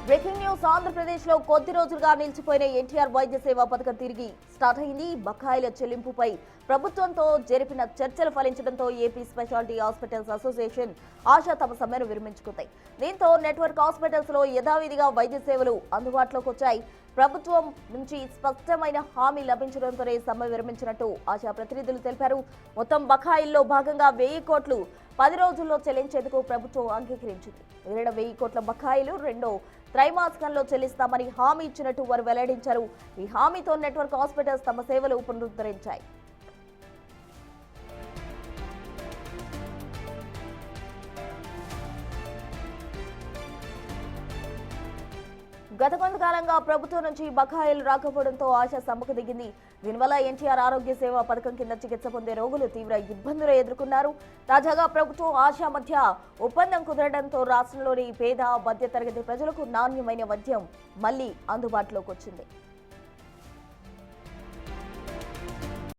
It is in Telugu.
బ్రేకింగ్ న్యూస్ ఆంధ్రప్రదేశ్ లో కొద్ది రోజులుగా నిలిచిపోయిన ఎన్టీఆర్ వైద్య సేవా పథకం తిరిగి స్టార్ట్ అయింది. బకాయిల చెల్లింపుపై ప్రభుత్వంతో జరిపిన చర్చలు ఫలించడంతో ఏపీ స్పెషాలిటీ హాస్పిటల్స్ అసోసియేషన్ ఆశా తమ సమ్మెను విరమించుకుంది. దీంతో నెట్వర్క్ హాస్పిటల్స్ లో యథావిధిగా వైద్య సేవలు అందుబాటులోకి వచ్చాయి. ప్రభుత్వం నుంచి స్పష్టమైన హామీ లభించడంతోనే సమ్మె విరమించినట్టు ఆశా ప్రతినిధులు తెలిపారు. మొత్తం బకాయిల్లో భాగంగా 1000 కోట్లు 10 రోజుల్లో చెల్లించేందుకు ప్రభుత్వం అంగీకరించింది. మిగిలిన 1000 కోట్ల బకాయిలు రెండో త్రైమాసికంలో చెల్లిస్తామని హామీ ఇచ్చినట్టు వారు వెల్లడించారు. ఈ హామీతో నెట్వర్క్ హాస్పిటల్స్ తమ సేవలు పునరుద్ధరించాయి. గత కొంతకాలంగా ప్రభుత్వం నుంచి బకాయిలు రాకపోవడంతో ఆశ సమ్మకు దిగింది. దీనివల్ల ఎన్టీఆర్ ఆరోగ్య సేవా పథకం కింద చికిత్స పొందే రోగులు తీవ్ర ఇబ్బందులు ఎదుర్కొన్నారు. తాజాగా ప్రభుత్వం ఆశా మధ్య ఒప్పందం కుదరడంతో రాష్ట్రంలోని పేద మధ్యతరగతి ప్రజలకు నాణ్యమైన వైద్యం మళ్లీ అందుబాటులోకి వచ్చింది.